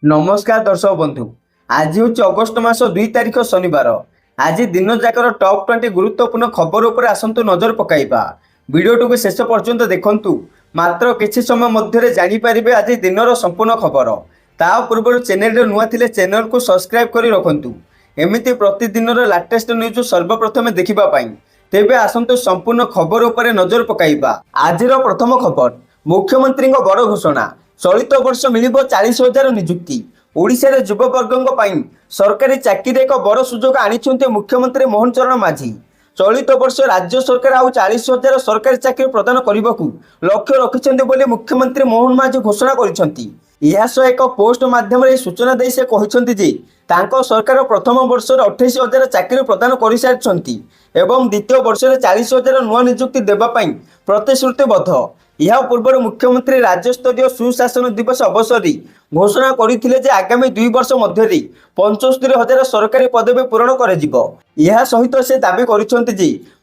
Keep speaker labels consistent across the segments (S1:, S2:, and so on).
S1: नमस्कार दर्शक बंधु। आज हूँ अगस्ट मास 2 तारिख शनिवार। आज दिन जाकर टॉप 20 गुरुत्वपूर्ण खबर उपर आसतु नजर पकाइबा। वीडियो को शेष पर्यंत देखंतु। मात्र किछि समय मध्य जानीपारे आज दिनर संपूर्ण खबर। ता पूर्व चैनल नुआ थिले चैनल को सब्सक्राइब करी रखंतु। एमिति प्रतिदिन लाटेस्ट न्यूज सर्वप्रथम देखिबा पाई। तेबे आसतु संपूर्ण खबर उपर नजर पकाइबा। आजिर प्रथम खबर, मुख्यमंत्री बड़ घोषणा। चलित वर्ष मिल 40,000 निजुक्ति। ओडिशा रे युववर्गों पर सरकारी चाकरी एक बड़ सुजोग आनी मुख्यमंत्री मोहन चरण माझी। चलित वर्ष राज्य सरकार आउ 40,000 सरकारी चाकरी प्रदान करने को लक्ष्य रखिंट बोली मुख्यमंत्री मोहन माझी घोषणा करिसेंती। एक पोस्ट माध्यम सूचना दे से कहते जे तांको सरकार प्रथम वर्ष 28,000 चाकरी प्रदान कर सारी एवं द्वितीय वर्ष 40,000 नुआ निजुक्ति देवाई प्रतिश्रुतिबद्ध। यह पूर्व मुख्यमंत्री राज्यस्तरीय सुशासन दिवस अवसर घोषणा करते आगामी 2 वर्ष मध्य 75,000 सरकारी पदवी पूरण कर सहित से दावी कर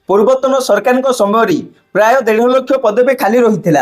S1: पूर्वतन सरकार समय प्राय 1.5 लाख पदवी खाली रही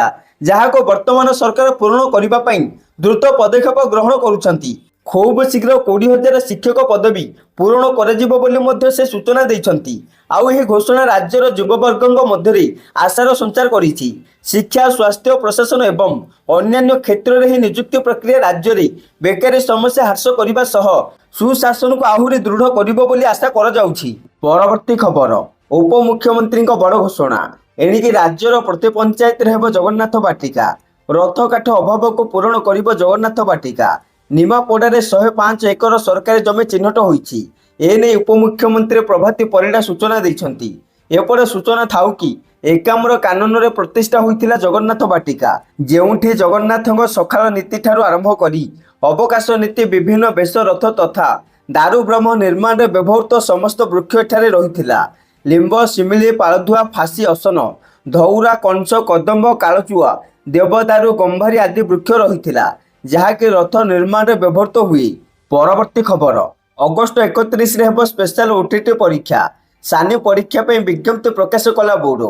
S1: जहाँ को वर्तमान सरकार पूरण करने द्रुत पदक्षेप ग्रहण करुछंती। खूब शीघ्र 20,000 शिक्षक पदवी पूरण कर से सूचना देइछंती। आउ यह घोषणा राज्यर युववर्गों मध्य आशार संचार करिछि। शिक्षा, स्वास्थ्य, प्रशासन एवं अन्यान्य क्षेत्र में ही नियुक्ति प्रक्रिया राज्य में बेकारी समस्या ह्रास करने सह सुशासन को आहुरी दृढ़ करिबो बोली आशा करा जाउछि। परवर्ती खबर, उपमुख्यमंत्री बड़ घोषणा। एणिकी राज्यर प्रति पंचायत हेब जगन्नाथ बाटिका। रथ काठ अभाव को पूरण करिबो जगन्नाथ बाटिका। निमापड़ारे 105 एकर सरकारी जमी चिन्हट होईछि। एने उपमुख्यमंत्री प्रभाती परिडा सूचना देइछंती। एपटे सूचना थाउ कि 51 कानून रे प्रतिष्ठा होइथिला जगन्नाथ बाटिका, जेउठी जगन्नाथଙ୍କ सखाल नीति ठारू आरंभ करी अवकाश नीति, विभिन्न बेश, रथ तथा दारु ब्रह्म निर्माण रे व्यवहृत समस्त वृक्ष एठारे रहिथिला। लिंब, शिमिली, पाळधुआ, फासी, असन, धौरा, कंस, कदम्ब, कालचुआ, देवदारु, गंभारी आदि वृक्ष रहिथिला जहाँकि रथ निर्माण रे व्यवहृत हुए। परवर्ती खबर, अगस्ट 31 रे हेब स्पेशल ओटीटी परीक्षा। सानी परीक्षा पे विज्ञप्ति प्रकाश कला बोर्ड।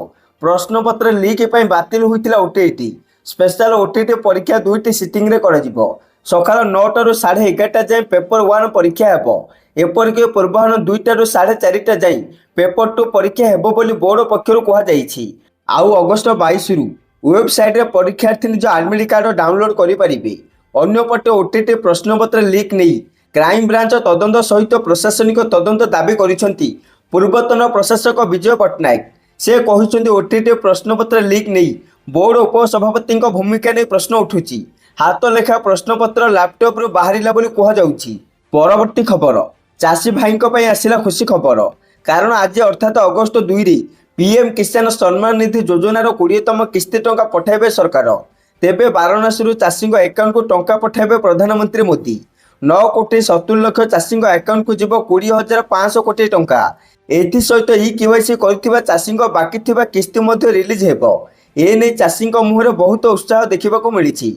S1: प्रश्नपत्र लीक पे बातिल होइतिला ओटीटी। स्पेशल ओटीटी परीक्षा 2टी सिटिंग रे करा जिवो। सकाळ 9 ରୁ 11:30 जाए पेपर 1 परीक्षा हेबो। एपरिक पूर्वाह्न 2टा ରୁ 4:30 जाए पेपर 2 परीक्षा हेबो बोली बोर्ड पक्षरु कहा जाइछि। आउ अगस्ट 22 रु वेबसाइट रे परीक्षार्थी निज एडमिट कार्ड डाउनलोड करि परिबे। अन्यपटे ओटीटी प्रश्नपत्र लीक नहीं क्राइम ब्रांच तदंत सहित प्रशासनिक तदंत दाबी करिसेंती पूर्वतन प्रशासक विजय पट्टनायक। से कहते ओटीटी प्रश्नपत्र लीक नहीं बोर्ड उपसभापति भूमिका नहीं प्रश्न उठुची। हाथ लेखा प्रश्नपत्र लैपटॉप रू बाहरिला बोली कहा जाउची। परवर्ती खबर, चाषी भाई आसिला खुशी खबर। कारण आज अर्थात अगस्ट 2 रे पीएम किसान सम्मान निधि योजनार 20तम किस्ती टंका पठाइबे सरकार। तेबे वाराणसी चाषी अकाउंट को टंका पठाइबे प्रधानमंत्री मोदी। 9,70 लाख चाषी अकाउंट को जीव 20,500 कोटी टंका। एथि सहित केवाईसी करथिबा चाषी बाकी थिबा किस्ती मध्य रिलीज हेबो। एने चाषी मुहर बहुत उत्साह देखा मिली।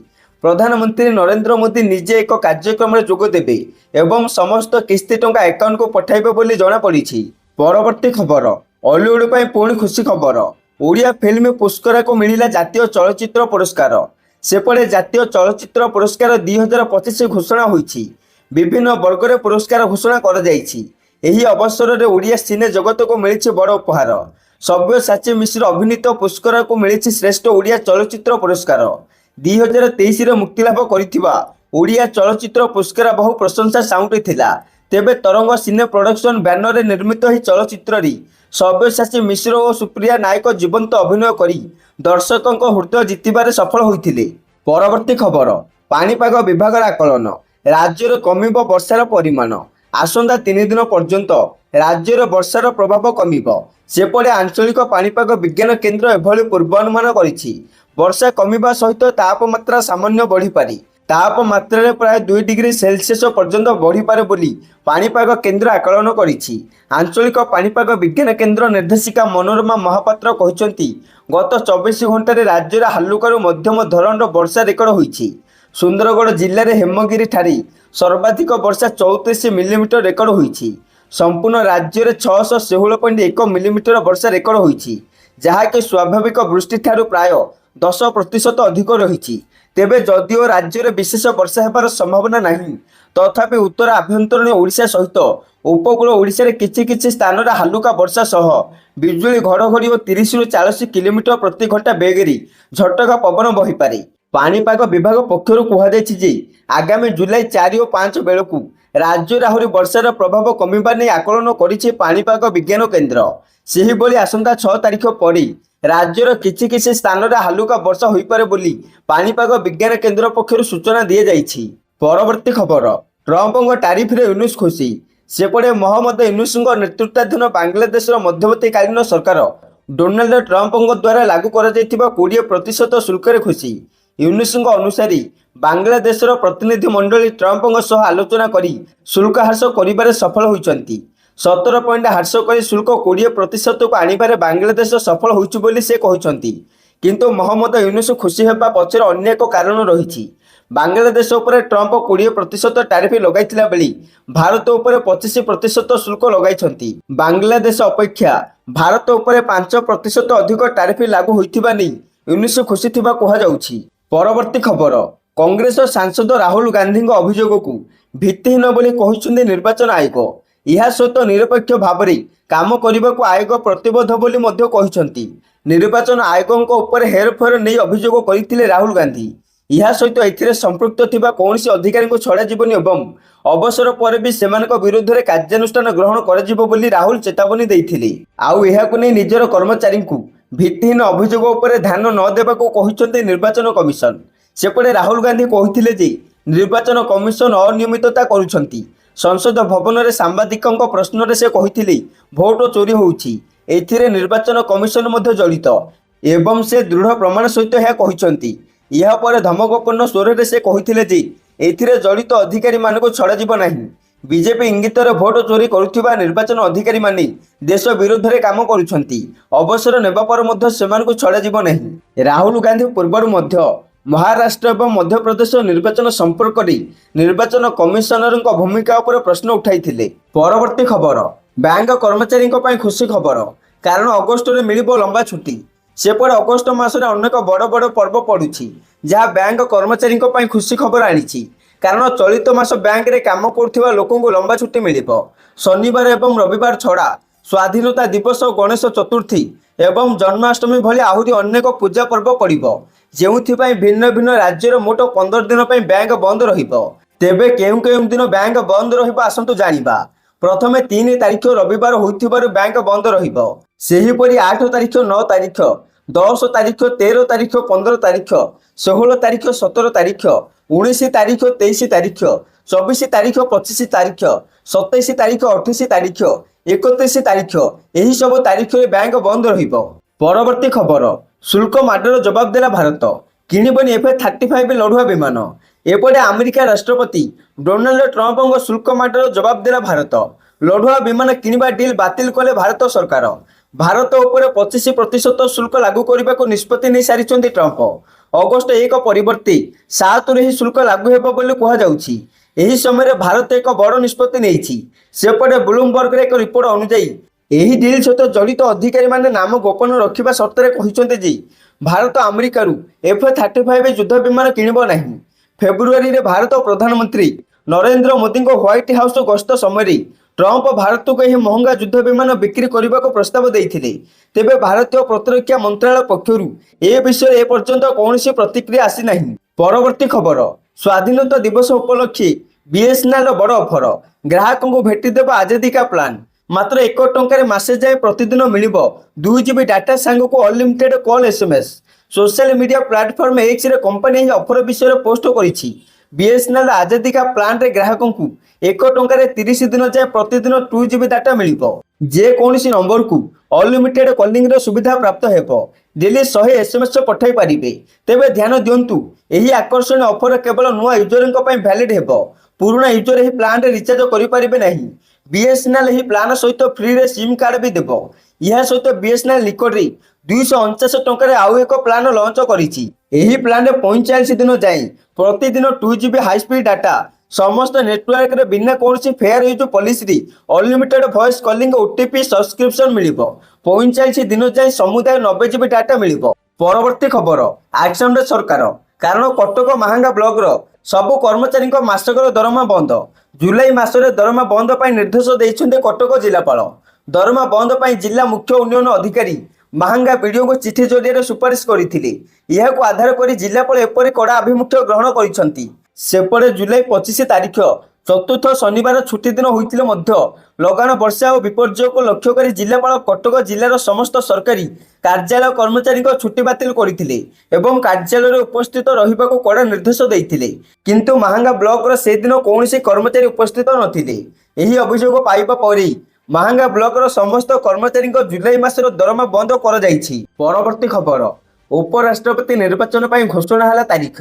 S1: प्रधानमंत्री नरेंद्र मोदी निजे एक कार्यक्रम जोग देबे एवं समस्त किस्ती टंका अकाउंट को पठाइबे बोली जना पड़ी। परवर्ती खबर, हॉलीवुड पर पुणी खुशी खबर। ओडिया फिल्म पुष्करा को मिला जातीय चलचित्र पुरस्कार। सेपटे जातीय चलचित्र पुरस्कार 2025 घोषणा होईछि। विभिन्न वर्ग रे पुरस्कार घोषणा कर जाइछि। एही अवसर रे ओडिया सिने जगत को मिली बड़ उपहार। सब्यसाची मिश्र अभिनीत पुष्करा को मिली श्रेष्ठ ओडिया चलचित्र पुरस्कार। 2023 रे मुक्तिलाभ करिथिबा ओडिया चलचित्र पुष्करा बहु प्रशंसा साउंटिथिला। तेबे तरंग सिने प्रोडक्शन बैनर रे निर्मित ही चलचित्र री सब्यसाची मिश्र और सुप्रिया नायक जीवंत अभिनय करी दर्शकों हृदय जितबारे सफल होइथिले। परवर्ती खबर, पाणीपाग विभाग आकलन। राज्यर कमिब वर्षार परिमाण। आसंता 3 दिन पर्यंत राज्यर वर्षार प्रभाव कमिब। सेपटे आंचलिक पाणीपाग विज्ञान केन्द्र एभली पूर्वानुमान करिछि। वर्षा कमिबा सहित तापमात्रा सामान्य बढ़ी पारे। तापमात्रा प्राय 2 डिग्री सेल्सियस पर्यंत बढ़ी पारे बोली पाणीपाग केन्द्र आकलन करिछि। आंचलिक पाणीपाग विज्ञान केन्द्र निर्देशिका मनोरमा महापात्र कहते गत 24 घंटे राज्य में हालुकारू मध्यम धरणर वर्षा रेकर्ड होईछि। सुंदरगढ़ जिले में हेमगिरी ठारे सर्वाधिक वर्षा 34 मिलीमीटर रेकर्ड होईछि। संपूर्ण राज्य में 616.1 मिलीमीटर वर्षा रेकर्ड होईछि, जहाँकि स्वाभाविक वृष्टि ठारू प्राय 10% अधिक रही। ତେବେ ଯଦିଓ ରାଜ୍ୟରେ ବିଶେଷ ବର୍ଷା ହେବାର ସମ୍ଭାବନା ନାହିଁ, ତଥାପି ଉତ୍ତର ଆଭ୍ୟନ୍ତରୀଣ ଓଡ଼ିଶା ସହିତ ଉପକୂଳ ଓଡ଼ିଶାରେ କିଛି କିଛି ସ୍ଥାନରେ ହାଲୁକା ବର୍ଷା ସହ ବିଜୁଳି ଘଡ଼ଘଡ଼ି ଓ 30ରୁ 40 କିଲୋମିଟର ପ୍ରତି ଘଣ୍ଟା ବେଗରେ ଝଟକା ପବନ ବହିପାରେ। ପାଣିପାଗ ବିଭାଗ ପକ୍ଷରୁ କୁହାଯାଇଛି ଯେ ଆଗାମୀ ଜୁଲାଇ 4 ଓ 5 ବେଳକୁ ରାଜ୍ୟରେ ଆହୁରି ବର୍ଷାର ପ୍ରଭାବ କମିବା ନେଇ ଆକଳନ କରିଛି ପାଣିପାଗ ବିଜ୍ଞାନ କେନ୍ଦ୍ର। ସେହିଭଳି ଆସନ୍ତା 6 ତାରିଖ ପରେ ରାଜ୍ୟର କିଛି କିଛି ସ୍ଥାନରେ ହାଲୁକା ବର୍ଷା ହୋଇପାରେ ବୋଲି ପାଣିପାଗ ବିଜ୍ଞାନ କେନ୍ଦ୍ର ପକ୍ଷରୁ ସୂଚନା ଦିଆଯାଇଛି। ପରବର୍ତ୍ତୀ ଖବର, ଟ୍ରମ୍ପଙ୍କ ଟାରିଫରେ ୟୁନୁସ୍ ଖୁସି। ସେପଟେ ମହମ୍ମଦ ୟୁନୁସଙ୍କ ନେତୃତ୍ୱାଧୀନ ବାଂଲାଦେଶର ମଧ୍ୟବର୍ତ୍ତୀକାଳୀନ ସରକାର ଡୋନାଲ୍ଡ ଟ୍ରମ୍ପଙ୍କ ଦ୍ୱାରା ଲାଗୁ କରାଯାଇଥିବା 20% ଶୁଳ୍କରେ ଖୁସି। ୟୁନୁସଙ୍କ ଅନୁସାରେ ବାଂଲାଦେଶର ପ୍ରତିନିଧି ମଣ୍ଡଳୀ ଟ୍ରମ୍ପଙ୍କ ସହ ଆଲୋଚନା କରି ଶୁଳ୍କ ହ୍ରାସ କରିବାରେ ସଫଳ ହୋଇଛନ୍ତି। 17 ପଏଣ୍ଟ ହ୍ରାସ କରି ଶୁଳ୍କ 20%କୁ ଆଣିବାରେ ବାଂଲାଦେଶ ସଫଳ ହୋଇଛି ବୋଲି ସେ କହିଛନ୍ତି। କିନ୍ତୁ ମହମ୍ମଦ ୟୁନୁସ୍ ଖୁସି ହେବା ପଛରେ ଅନ୍ୟ ଏକ କାରଣ ରହିଛି। ବାଂଲାଦେଶ ଉପରେ ଟ୍ରମ୍ପ 20% ଟାରିଫ ଲଗାଇଥିଲା ବେଳେ ଭାରତ ଉପରେ 25% ଶୁଳ୍କ ଲଗାଇଛନ୍ତି। ବାଂଲାଦେଶ ଅପେକ୍ଷା ଭାରତ ଉପରେ 5% ଅଧିକ ଟାରିଫ ଲାଗୁ ହୋଇଥିବା ନେଇ ୟୁନୁସ୍ ଖୁସି ଥିବା କୁହାଯାଉଛି। ପରବର୍ତ୍ତୀ ଖବର, କଂଗ୍ରେସ ସାଂସଦ ରାହୁଲ ଗାନ୍ଧୀଙ୍କ ଅଭିଯୋଗକୁ ଭିତ୍ତିହୀନ ବୋଲି କହିଛନ୍ତି ନିର୍ବାଚନ ଆୟୋଗ। ଏହା ସହିତ ନିରପେକ୍ଷ ଭାବରେ କାମ କରିବାକୁ ଆୟୋଗ ପ୍ରତିବଦ୍ଧ ବୋଲି ମଧ୍ୟ କହିଛନ୍ତି। ନିର୍ବାଚନ ଆୟୋଗଙ୍କ ଉପରେ ହେରଫେର ନେଇ ଅଭିଯୋଗ କରିଥିଲେ ରାହୁଲ ଗାନ୍ଧୀ। ଏହା ସହିତ ଏଥିରେ ସମ୍ପୃକ୍ତ ଥିବା କୌଣସି ଅଧିକାରୀଙ୍କୁ ଛଡ଼ାଯିବନି ଏବଂ ଅବସର ପରେ ବି ସେମାନଙ୍କ ବିରୁଦ୍ଧରେ କାର୍ଯ୍ୟାନୁଷ୍ଠାନ ଗ୍ରହଣ କରାଯିବ ବୋଲି ରାହୁଲ ଚେତାବନୀ ଦେଇଥିଲେ। ଆଉ ଏହାକୁ ନେଇ ନିଜର କର୍ମଚାରୀଙ୍କୁ ଭିତ୍ତିହୀନ ଅଭିଯୋଗ ଉପରେ ଧ୍ୟାନ ନ ଦେବାକୁ କହିଛନ୍ତି ନିର୍ବାଚନ କମିଶନ। ସେପଟେ ରାହୁଲ ଗାନ୍ଧୀ କହିଥିଲେ ଯେ ନିର୍ବାଚନ କମିଶନ ଅନିୟମିତତା କରୁଛନ୍ତି। ସଂସଦ ଭବନରେ ସାମ୍ବାଦିକଙ୍କ ପ୍ରଶ୍ନରେ ସେ କହିଥିଲେ ଭୋଟ ଚୋରି ହେଉଛି, ଏଥିରେ ନିର୍ବାଚନ କମିଶନ ମଧ୍ୟ ଜଡ଼ିତ ଏବଂ ସେ ଦୃଢ଼ ପ୍ରମାଣ ସହିତ ଏହା କହିଛନ୍ତି। ଏହାପରେ ଧମକପୂର୍ଣ୍ଣ ସ୍ୱରରେ ସେ କହିଥିଲେ ଯେ ଏଥିରେ ଜଡ଼ିତ ଅଧିକାରୀମାନଙ୍କୁ ଛଡ଼ାଯିବ ନାହିଁ। ବିଜେପି ଇଙ୍ଗିତରେ ଭୋଟ ଚୋରି କରୁଥିବା ନିର୍ବାଚନ ଅଧିକାରୀମାନେ ଦେଶ ବିରୋଧରେ କାମ କରୁଛନ୍ତି। ଅବସର ନେବା ପରେ ମଧ୍ୟ ସେମାନଙ୍କୁ ଛଡ଼ାଯିବ ନାହିଁ। ରାହୁଲ ଗାନ୍ଧୀ ପୂର୍ବରୁ ମଧ୍ୟ ମହାରାଷ୍ଟ୍ର ଏବଂ ମଧ୍ୟପ୍ରଦେଶ ନିର୍ବାଚନ ସମ୍ପର୍କରେ ନିର୍ବାଚନ କମିଶନରଙ୍କ ଭୂମିକା ଉପରେ ପ୍ରଶ୍ନ ଉଠାଇଥିଲେ। ପରବର୍ତ୍ତୀ ଖବର, ବ୍ୟାଙ୍କ କର୍ମଚାରୀଙ୍କ ପାଇଁ ଖୁସି ଖବର, କାରଣ ଅଗଷ୍ଟରେ ମିଳିବ ଲମ୍ବା ଛୁଟି। ସେପଟେ ଅଗଷ୍ଟ ମାସରେ ଅନେକ ବଡ଼ ବଡ଼ ପର୍ବ ପଡ଼ୁଛି, ଯାହା ବ୍ୟାଙ୍କ କର୍ମଚାରୀଙ୍କ ପାଇଁ ଖୁସି ଖବର ଆଣିଛି। କାରଣ ଚଳିତ ମାସ ବ୍ୟାଙ୍କରେ କାମ କରୁଥିବା ଲୋକଙ୍କୁ ଲମ୍ବା ଛୁଟି ମିଳିବ। ଶନିବାର ଏବଂ ରବିବାର ଛଡ଼ା ସ୍ୱାଧୀନତା ଦିବସ, ଗଣେଶ ଚତୁର୍ଥୀ ଏବଂ ଜନ୍ମାଷ୍ଟମୀ ଭଳି ଆହୁରି ଅନେକ ପୂଜା ପର୍ବ ପଡ଼ିବ, ଯେଉଁଥିପାଇଁ ଭିନ୍ନ ଭିନ୍ନ ରାଜ୍ୟର ମୋଟ 15 ଦିନ ପାଇଁ ବ୍ୟାଙ୍କ ବନ୍ଦ ରହିବ। ତେବେ କେଉଁ କେଉଁ ଦିନ ବ୍ୟାଙ୍କ ବନ୍ଦ ରହିବ ଆସନ୍ତୁ ଜାଣିବା। ପ୍ରଥମେ 3 ତାରିଖ ରବିବାର ହୋଇଥିବାରୁ ବ୍ୟାଙ୍କ ବନ୍ଦ ରହିବ। ସେହିପରି 8 ତାରିଖ, 9 ତାରିଖ, 10 ତାରିଖ, 13 ତାରିଖ, 15 ତାରିଖ, 16 ତାରିଖ, 17 ତାରିଖ, 19 ତାରିଖ, 23 ତାରିଖ, 24 ତାରିଖ, 25 ତାରିଖ, 27 ତାରିଖ, 28 ତାରିଖ, 31 ତାରିଖ, ଏହିସବୁ ତାରିଖରେ ବ୍ୟାଙ୍କ ବନ୍ଦ ରହିବ। ପରବର୍ତ୍ତୀ ଖବର, ଶୁଳ୍କ ମାଡ଼ର ଜବାବ ଦେଲା ଭାରତ, କିଣିବନି F-35 ଲଢୁଆ ବିମାନ। ଏପଟେ ଆମେରିକା ରାଷ୍ଟ୍ରପତି ଡୋନାଲ୍ଡ ଟ୍ରମ୍ପଙ୍କ ଶୁଳ୍କ ମାଡ଼ର ଜବାବ ଦେଲା ଭାରତ। ଲଢୁଆ ବିମାନ କିଣିବା ଡିଲ୍ ବାତିଲ କଲେ ଭାରତ ସରକାର। ଭାରତ ଉପରେ 25% ଶୁଳ୍କ ଲାଗୁ କରିବାକୁ ନିଷ୍ପତ୍ତି ନେଇ ସାରିଛନ୍ତି ଟ୍ରମ୍ପ। ଅଗଷ୍ଟ 1 ପରିବର୍ତ୍ତେ 7ରୁ ଏହି ଶୁଳ୍କ ଲାଗୁ ହେବ ବୋଲି କୁହାଯାଉଛି। ଏହି ସମୟରେ ଭାରତ ଏକ ବଡ଼ ନିଷ୍ପତ୍ତି ନେଇଛି। ସେପଟେ ବ୍ଲୁମବର୍ଗର ଏକ ରିପୋର୍ଟ ଅନୁଯାୟୀ ଏହି ଡିଲ୍ ସହିତ ଜଡ଼ିତ ଅଧିକାରୀମାନେ ନାମ ଗୋପନ ରଖିବା ସର୍ତ୍ତରେ କହିଛନ୍ତି ଯେ ଭାରତ ଆମେରିକାରୁ F-35 ଯୁଦ୍ଧ ବିମାନ କିଣିବ ନାହିଁ। ଫେବୃଆରୀରେ ଭାରତ ପ୍ରଧାନମନ୍ତ୍ରୀ ନରେନ୍ଦ୍ର ମୋଦିଙ୍କ ହ୍ୱାଇଟ୍ ହାଉସ୍ ଗସ୍ତ ସମୟରେ ଟ୍ରମ୍ପ ଭାରତକୁ ଏହି ମହଙ୍ଗା ଯୁଦ୍ଧ ବିମାନ ବିକ୍ରି କରିବାକୁ ପ୍ରସ୍ତାବ ଦେଇଥିଲେ। ତେବେ ଭାରତୀୟ ପ୍ରତିରକ୍ଷା ମନ୍ତ୍ରାଳୟ ପକ୍ଷରୁ ଏ ବିଷୟରେ ଏପର୍ଯ୍ୟନ୍ତ କୌଣସି ପ୍ରତିକ୍ରିୟା ଆସିନାହିଁ। ପରବର୍ତ୍ତୀ ଖବର, ସ୍ୱାଧୀନତା ଦିବସ ଉପଲକ୍ଷେ BSNL ବଡ଼ ଅଫର, ଗ୍ରାହକଙ୍କୁ ଭେଟିଦେବ ଆଜାଦିକା ପ୍ଲାନ୍। ମାତ୍ର 1 ଟଙ୍କାରେ ମାସେ ଯାଏ ପ୍ରତିଦିନ ମିଳିବ 2 GB ଡାଟା ସାଙ୍ଗକୁ unlimited call SMS। Social media platform Xରେ କମ୍ପାନୀ ଏହି ଅଫର ବିଷୟରେ ପୋଷ୍ଟ କରିଛି। BSNL ଆଜାଦିକା ପ୍ଲାନ୍ରେ ଗ୍ରାହକଙ୍କୁ 1 ଟଙ୍କାରେ 30 ଦିନ ଯାଏ ପ୍ରତିଦିନ 2 GB ଡାଟା ମିଳିବ। ଯେକୌଣସି ନମ୍ବରକୁ ଅନଲିମିଟେଡ୍ କଲିଂର ସୁବିଧା ପ୍ରାପ୍ତ ହେବ। ଡେଲି 100 SMS ପଠାଇ ପାରିବେ। ତେବେ ଧ୍ୟାନ ଦିଅନ୍ତୁ, ଏହି ଆକର୍ଷଣୀୟ ଅଫର କେବଳ ନୂଆ ୟୁଜରଙ୍କ ପାଇଁ ଭ୍ୟାଲିଡ୍ ହେବ। ପୁରୁଣା ୟୁଜର ଏହି ପ୍ଲାନ୍ରେ ରିଚାର୍ଜ କରିପାରିବେ ନାହିଁ। BSNL ଏହି ପ୍ଲାନ୍ ସହିତ ଫ୍ରିରେ ସିମ୍ କାର୍ଡ ବି ଦେବ। ଏହା ସହିତ BSNL ନିକଟରେ 249 ଟଙ୍କାରେ ଆଉ ଏକ ପ୍ଲାନ୍ ଲଞ୍ଚ କରିଛି। ଏହି ପ୍ଲାନ୍ରେ 45 ଦିନ ଯାଏଁ ପ୍ରତିଦିନ 2 GB ହାଇସ୍ପିଡ୍ ଡାଟା, ସମସ୍ତ ନେଟୱାର୍କରେ ବିନା କୌଣସି ଫେୟାର ୟୁଜ୍ ପଲିସିରେ unlimited voice calling OTP subscription ମିଳିବ। 45 ଦିନ ଯାଏଁ ସମୁଦାୟ 90 GB ଡାଟା ମିଳିବ। ପରବର୍ତ୍ତୀ ଖବର, ଆକ୍ସନରେ ସରକାର, କାରଣ କଟକ ମାହାଙ୍ଗା ବ୍ଲକର ସବୁ କର୍ମଚାରୀଙ୍କ ମାସକର ଦରମା ବନ୍ଦ। ଜୁଲାଇ ମାସରେ ଦରମା ବନ୍ଦ ପାଇଁ ନିର୍ଦ୍ଦେଶ ଦେଇଛନ୍ତି କଟକ ଜିଲ୍ଲାପାଳ। ଦରମା ବନ୍ଦ ପାଇଁ ଜିଲ୍ଲା ମୁଖ୍ୟ ଉନ୍ନୟନ ଅଧିକାରୀ ମାହାଙ୍ଗା ବିଡିଓଙ୍କୁ ଚିଠି ଜରିଆରେ ସୁପାରିଶ କରିଥିଲେ। ଏହାକୁ ଆଧାର କରି ଜିଲ୍ଲାପାଳ ଏପରି କଡ଼ା ଆଭିମୁଖ୍ୟ ଗ୍ରହଣ କରିଛନ୍ତି। ସେପଟେ ଜୁଲାଇ 25 ତାରିଖ ଚତୁର୍ଥ ଶନିବାର ଛୁଟି ଦିନ ହୋଇଥିଲେ ମଧ୍ୟ ଲଗାଣ ବର୍ଷା ଓ ବିପର୍ଯ୍ୟୟକୁ ଲକ୍ଷ୍ୟ କରି ଜିଲ୍ଲାପାଳ କଟକ ଜିଲ୍ଲାର ସମସ୍ତ ସରକାରୀ କାର୍ଯ୍ୟାଳୟ କର୍ମଚାରୀଙ୍କ ଛୁଟି ବାତିଲ କରିଥିଲେ ଏବଂ କାର୍ଯ୍ୟାଳୟରେ ଉପସ୍ଥିତ ରହିବାକୁ କଡ଼ା ନିର୍ଦ୍ଦେଶ ଦେଇଥିଲେ। କିନ୍ତୁ ମାହାଙ୍ଗା ବ୍ଲକର ସେଦିନ କୌଣସି କର୍ମଚାରୀ ଉପସ୍ଥିତ ନଥିଲେ। ଏହି ଅଭିଯୋଗ ପାଇବା ପରେ ମାହାଙ୍ଗା ବ୍ଲକର ସମସ୍ତ କର୍ମଚାରୀଙ୍କ ଜୁଲାଇ ମାସର ଦରମା ବନ୍ଦ କରାଯାଇଛି। ପରବର୍ତ୍ତୀ ଖବର, ଉପରାଷ୍ଟ୍ରପତି ନିର୍ବାଚନ ପାଇଁ ଘୋଷଣା ହେଲା ତାରିଖ।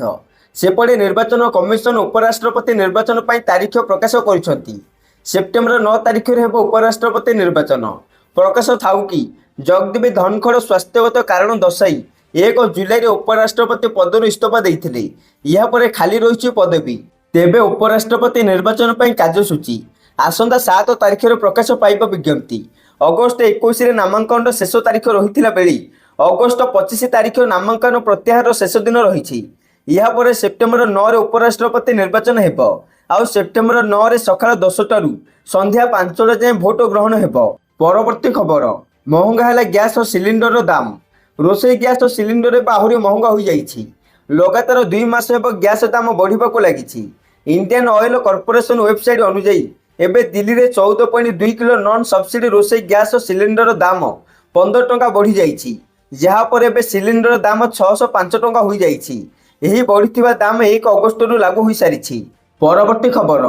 S1: ସେପଟେ ନିର୍ବାଚନ କମିଶନ ଉପରାଷ୍ଟ୍ରପତି ନିର୍ବାଚନ ପାଇଁ ତାରିଖ ପ୍ରକାଶ କରିଛନ୍ତି। ସେପ୍ଟେମ୍ବର 9 ତାରିଖରେ ହେବ ଉପରାଷ୍ଟ୍ରପତି ନିର୍ବାଚନ। ପ୍ରକାଶ ଥାଉକି ଜଗଦୀପ ଧନଖଡ଼ ସ୍ୱାସ୍ଥ୍ୟଗତ କାରଣ ଦର୍ଶାଇ 1 ଜୁଲାଇରେ ଉପରାଷ୍ଟ୍ରପତି ପଦରୁ ଇସ୍ତଫା ଦେଇଥିଲେ। ଏହାପରେ ଖାଲି ରହିଛି ପଦବୀ। ତେବେ ଉପରାଷ୍ଟ୍ରପତି ନିର୍ବାଚନ ପାଇଁ କାର୍ଯ୍ୟସୂଚୀ ଆସନ୍ତା 7 ତାରିଖରେ ପ୍ରକାଶ ପାଇବ ବିଜ୍ଞପ୍ତି। ଅଗଷ୍ଟ 21ରେ ନାମାଙ୍କନର ଶେଷ ତାରିଖ ରହିଥିଲା ବେଳେ ଅଗଷ୍ଟ 25 ତାରିଖ ନାମାଙ୍କନ ପ୍ରତ୍ୟାହାରର ଶେଷ ଦିନ ରହିଛି। ଏହାପରେ ସେପ୍ଟେମ୍ବର 9ରେ ଉପରାଷ୍ଟ୍ରପତି ନିର୍ବାଚନ ହେବ। ଆଉ ସେପ୍ଟେମ୍ବର 9ରେ ସକାଳ 10ଟାରୁ ସନ୍ଧ୍ୟା 5ଟା ଯାଏଁ ଭୋଟ ଗ୍ରହଣ ହେବ। ପରବର୍ତ୍ତୀ ଖବର, ମହଙ୍ଗା ହେଲା ଗ୍ୟାସ୍ ଓ ସିଲିଣ୍ଡରର ଦାମ। ରୋଷେଇ ଗ୍ୟାସ୍ ଓ ସିଲିଣ୍ଡର ଏବେ ଆହୁରି ମହଙ୍ଗା ହୋଇଯାଇଛି। ଲଗାତାର 2 ମାସ ହେବ ଗ୍ୟାସ୍ ଦାମ ବଢ଼ିବାକୁ ଲାଗିଛି। ଇଣ୍ଡିଆନ୍ ଅଏଲ୍ କର୍ପୋରେସନ ୱେବସାଇଟ୍ ଅନୁଯାୟୀ ଏବେ ଦିଲ୍ଲୀରେ 14.2 କିଲୋ ନନ୍ ସବସିଡି ରୋଷେଇ ଗ୍ୟାସ୍ ଓ ସିଲିଣ୍ଡର ଦାମ 15 ଟଙ୍କା ବଢ଼ିଯାଇଛି। ଯାହାପରେ ଏବେ ସିଲିଣ୍ଡର ଦାମ 605 ଟଙ୍କା ହୋଇଯାଇଛି। ଏହି ବଢ଼ିଥିବା ଦାମ 1 ଅଗଷ୍ଟରୁ ଲାଗୁ ହୋଇସାରିଛି। ପରବର୍ତ୍ତୀ ଖବର,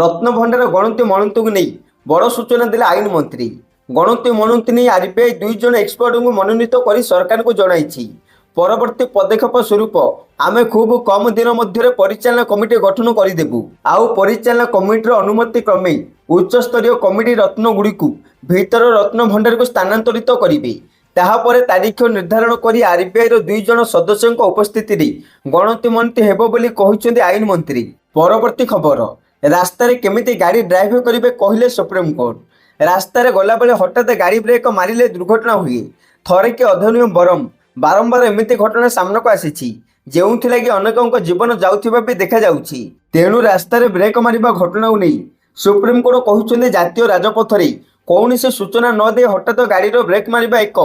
S1: ରତ୍ନଭଣ୍ଡାର ଗଣତି ମଣନ୍ତକୁ ନେଇ ବଡ଼ ସୂଚନା ଦେଲେ ଆଇନ ମନ୍ତ୍ରୀ। ଗଣତି ମଣନ୍ତି ନେଇ ଆର୍ବିଆଇ 2 ଜଣ ଏକ୍ସପର୍ଟଙ୍କୁ ମନୋନୀତ କରି ସରକାରଙ୍କୁ ଜଣାଇଛି। ପରବର୍ତ୍ତୀ ପଦକ୍ଷେପ ସ୍ୱରୂପ ଆମେ ଖୁବ୍ କମ୍ ଦିନ ମଧ୍ୟରେ ପରିଚାଳନା କମିଟି ଗଠନ କରିଦେବୁ। ଆଉ ପରିଚାଳନା କମିଟିର ଅନୁମତି କ୍ରମେ ଉଚ୍ଚସ୍ତରୀୟ କମିଟି ରତ୍ନଗୁଡ଼ିକୁ ଭିତର ରତ୍ନଭଣ୍ଡାରକୁ ସ୍ଥାନାନ୍ତରିତ କରିବେ। ତାହାପରେ ତାରିଖ ନିର୍ଦ୍ଧାରଣ କରି ଆର୍ବିଆଇର 2 ଜଣ ସଦସ୍ୟଙ୍କ ଉପସ୍ଥିତିରେ ଗଣତି ମଣତି ହେବ ବୋଲି କହିଛନ୍ତି ଆଇନ ମନ୍ତ୍ରୀ। ପରବର୍ତ୍ତୀ ଖବର, ରାସ୍ତାରେ କେମିତି ଗାଡ଼ି ଡ୍ରାଇଭ କରିବେ କହିଲେ ସୁପ୍ରିମକୋର୍ଟ। ରାସ୍ତାରେ ଗଲାବେଳେ ହଠାତ୍ ଗାଡ଼ି ବ୍ରେକ୍ ମାରିଲେ ଦୁର୍ଘଟଣା ହୁଏ। ଥରେ କି ଅଧେ ନୁହେଁ ବରଂ ବାରମ୍ବାର ଏମିତି ଘଟଣା ସାମ୍ନାକୁ ଆସିଛି ଯେଉଁଥିଲାଗି ଅନେକଙ୍କ ଜୀବନ ଯାଉଥିବା ବି ଦେଖାଯାଉଛି। ତେଣୁ ରାସ୍ତାରେ ବ୍ରେକ୍ ମାରିବା ଘଟଣାକୁ ନେଇ ସୁପ୍ରିମକୋର୍ଟ କହୁଛନ୍ତି ଜାତୀୟ ରାଜପଥରେ କୌଣସି ସୂଚନା ନ ଦେଇ ହଠାତ୍ ଗାଡ଼ିର ବ୍ରେକ୍ ମାରିବା ଏକ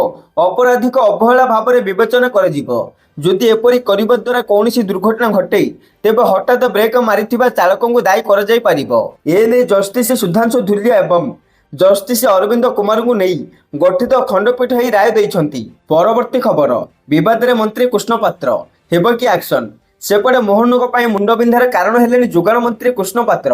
S1: ଅପରାଧିକ ଅବହେଳା ଭାବରେ ବିବେଚନା କରାଯିବ। ଯଦି ଏପରି କରିବା ଦ୍ୱାରା କୌଣସି ଦୁର୍ଘଟଣା ଘଟେ ତେବେ ହଠାତ୍ ବ୍ରେକ୍ ମାରିଥିବା ଚାଳକଙ୍କୁ ଦାୟୀ କରାଯାଇପାରିବ। ଏନେଇ ଜଷ୍ଟିସ ସୁଧାଂଶୁ ଧୁଲିଆ ଏବଂ ଜଷ୍ଟିସ ଅରବିନ୍ଦ କୁମାରଙ୍କୁ ନେଇ ଗଠିତ ଖଣ୍ଡପୀଠ ଏହି ରାୟ ଦେଇଛନ୍ତି। ପରବର୍ତ୍ତୀ ଖବର, ବିବାଦରେ ମନ୍ତ୍ରୀ କୃଷ୍ଣ ପାତ୍ର, ହେବ କି ଆକ୍ସନ? ସେପଟେ ମୋହନଙ୍କ ପାଇଁ ମୁଣ୍ଡବିନ୍ଧାର କାରଣ ହେଲେଣି ଯୋଗାଣ ମନ୍ତ୍ରୀ କୃଷ୍ଣ ପାତ୍ର।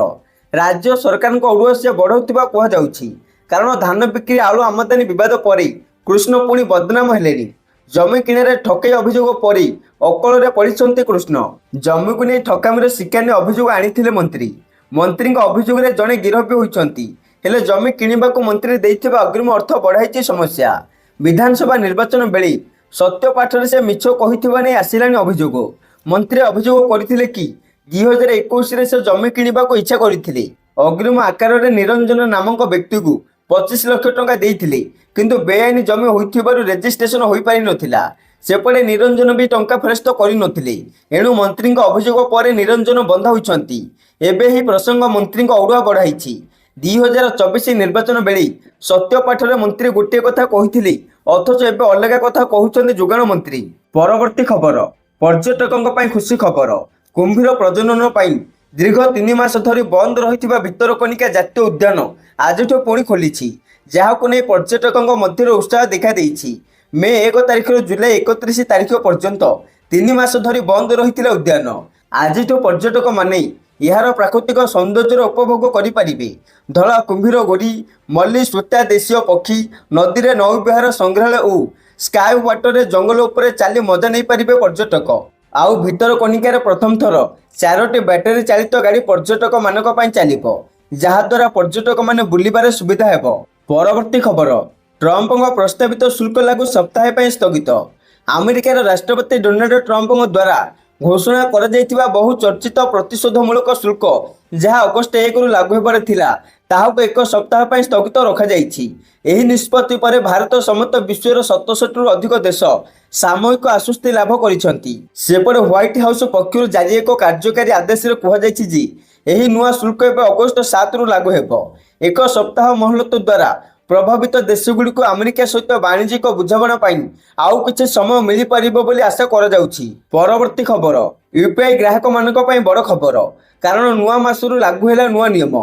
S1: ରାଜ୍ୟ ସରକାରଙ୍କ ଅଡୁଆସିଆ ବଢ଼ାଉଥିବା କୁହାଯାଉଛି। କାରଣ ଧାନ ବିକ୍ରି ଆଳୁ ଆମଦାନୀ ବିବାଦ ପରେ କୃଷ୍ଣ ପୁଣି ବଦନାମ ହେଲେଣି। ଜମି କିଣାରେ ଠକେଇ ଅଭିଯୋଗ ପରେ ଅକଳରେ ପଡ଼ିଛନ୍ତି କୃଷ୍ଣ। ଜମିକୁ ନେଇ ଠକାମିର ଶିକାର ନେଇ ଅଭିଯୋଗ ଆଣିଥିଲେ ମନ୍ତ୍ରୀ। ମନ୍ତ୍ରୀଙ୍କ ଅଭିଯୋଗରେ ଜଣେ ଗିରଫ ବି ହୋଇଛନ୍ତି। ହେଲେ ଜମି କିଣିବାକୁ ମନ୍ତ୍ରୀ ଦେଇଥିବା ଅଗ୍ରିମ ଅର୍ଥ ବଢ଼ାଇଛି ସମସ୍ୟା। ବିଧାନସଭା ନିର୍ବାଚନ ବେଳେ ସତ୍ୟପାଠରେ ସେ ମିଛ କହିଥିବା ନେଇ ଆସିଲାଣି ଅଭିଯୋଗ। ମନ୍ତ୍ରୀ ଅଭିଯୋଗ କରିଥିଲେ କି 2021ରେ ସେ ଜମି କିଣିବାକୁ ଇଚ୍ଛା କରିଥିଲେ। ଅଗ୍ରିମ ଆକାରରେ ନିରଞ୍ଜନ ନାମକ ବ୍ୟକ୍ତିକୁ 25 ଲକ୍ଷ ଟଙ୍କା ଦେଇଥିଲେ, କିନ୍ତୁ ବେଆଇନ ଜମି ହୋଇଥିବାରୁ ରେଜିଷ୍ଟ୍ରେସନ ହୋଇପାରିନଥିଲା। ସେପଟେ ନିରଞ୍ଜନ ବି ଟଙ୍କା ଫେରସ୍ତ କରିନଥିଲେ। ଏଣୁ ମନ୍ତ୍ରୀଙ୍କ ଅଭିଯୋଗ ପରେ ନିରଞ୍ଜନ ବନ୍ଧା ହୋଇଛନ୍ତି। ଏବେ ଏହି ପ୍ରସଙ୍ଗ ମନ୍ତ୍ରୀଙ୍କ ଅଡୁଆ ବଢ଼ାଇଛି। 2024 ନିର୍ବାଚନ ବେଳେ ସତ୍ୟପାଠରେ ମନ୍ତ୍ରୀ ଗୋଟିଏ କଥା କହିଥିଲେ, ଅଥଚ ଏବେ ଅଲଗା କଥା କହୁଛନ୍ତି ଯୋଗାଣ ମନ୍ତ୍ରୀ। ପରବର୍ତ୍ତୀ ଖବର, ପର୍ଯ୍ୟଟକଙ୍କ ପାଇଁ ଖୁସି ଖବର। କୁମ୍ଭୀର ପ୍ରଜନନ ପାଇଁ ଦୀର୍ଘ 3 ମାସ ଧରି ବନ୍ଦ ରହିଥିବା ଭିତରକନିକା ଜାତୀୟ ଉଦ୍ୟାନ ଆଜିଠୁ ପୁଣି ଖୋଲିଛି, ଯାହାକୁ ନେଇ ପର୍ଯ୍ୟଟକଙ୍କ ମଧ୍ୟରେ ଉତ୍ସାହ ଦେଖାଦେଇଛି। ମେ 1 ତାରିଖରୁ ଜୁଲାଇ 31 ତାରିଖ ପର୍ଯ୍ୟନ୍ତ 3 ମାସ ଧରି ବନ୍ଦ ରହିଥିଲା ଉଦ୍ୟାନ। ଆଜିଠୁ ପର୍ଯ୍ୟଟକମାନେ ଏହାର ପ୍ରାକୃତିକ ସୌନ୍ଦର୍ଯ୍ୟର ଉପଭୋଗ କରିପାରିବେ। ଧଳା କୁମ୍ଭୀର, ଗୋଡ଼ି, ମଲ୍ଲି, ସୂତା, ଦେଶୀୟ ପକ୍ଷୀ, ନଦୀରେ ନୌବିହାର ସଂଗ୍ରହାଳୟ ଓ ସ୍କାଏ ୱାଟରରେ ଜଙ୍ଗଲ ଉପରେ ଚାଲି ମଜା ନେଇପାରିବେ ପର୍ଯ୍ୟଟକ। ଆଉ ଭିତରକନିକାରେ ପ୍ରଥମ ଥର 4ଟି ବ୍ୟାଟେରୀ ଚାଳିତ ଗାଡ଼ି ପର୍ଯ୍ୟଟକମାନଙ୍କ ପାଇଁ ଚାଲିବ, ଯାହାଦ୍ୱାରା ପର୍ଯ୍ୟଟକମାନେ ବୁଲିବାରେ ସୁବିଧା ହେବ। ପରବର୍ତ୍ତୀ ଖବର, ଟ୍ରମ୍ପଙ୍କ ପ୍ରସ୍ତାବିତ ଶୁଳ୍କ ଲାଗୁ ସପ୍ତାହେ ପାଇଁ ସ୍ଥଗିତ। ଆମେରିକାର ରାଷ୍ଟ୍ରପତି ଡୋନାଲ୍ଡ ଟ୍ରମ୍ପଙ୍କ ଦ୍ୱାରା ଘୋଷଣା କରାଯାଇଥିବା ବହୁ ଚର୍ଚ୍ଚିତ ପ୍ରତିଶୋଧମୂଳକ ଶୁଳ୍କ ଯାହା ଅଗଷ୍ଟ 1ରୁ ଲାଗୁ ହେବାର ଥିଲା ତାହାକୁ ଏକ ସପ୍ତାହ ପାଇଁ ସ୍ଥଗିତ ରଖାଯାଇଛି। ଏହି ନିଷ୍ପତ୍ତି ପରେ ଭାରତ ସମେତ ବିଶ୍ୱର 67ରୁ ଅଧିକ ଦେଶ ସାମୟିକ ଆଶ୍ୱସ୍ତି ଲାଭ କରିଛନ୍ତି। ସେପଟେ ହ୍ୱାଇଟ୍ ହାଉସ୍ ପକ୍ଷରୁ ଜାରି ଏକ କାର୍ଯ୍ୟକାରୀ ଆଦେଶରେ କୁହାଯାଇଛି ଯେ ଏହି ନୂଆ ଶୁଳ୍କ ଏବେ ଅଗଷ୍ଟ 7ରୁ ଲାଗୁ ହେବ। ଏକ ସପ୍ତାହ ମହଲତ ଦ୍ୱାରା ପ୍ରଭାବିତ ଦେଶଗୁଡ଼ିକୁ ଆମେରିକା ସହିତ ବାଣିଜ୍ୟିକ ବୁଝାମଣା ପାଇଁ ଆଉ କିଛି ସମୟ ମିଳିପାରିବ ବୋଲି ଆଶା କରାଯାଉଛି। ପରବର୍ତ୍ତୀ ଖବର, ୟୁପିଆଇ ଗ୍ରାହକମାନଙ୍କ ପାଇଁ ବଡ଼ ଖବର, କାରଣ ନୂଆ ମାସରୁ ଲାଗୁ ହେଲା ନୂଆ ନିୟମ।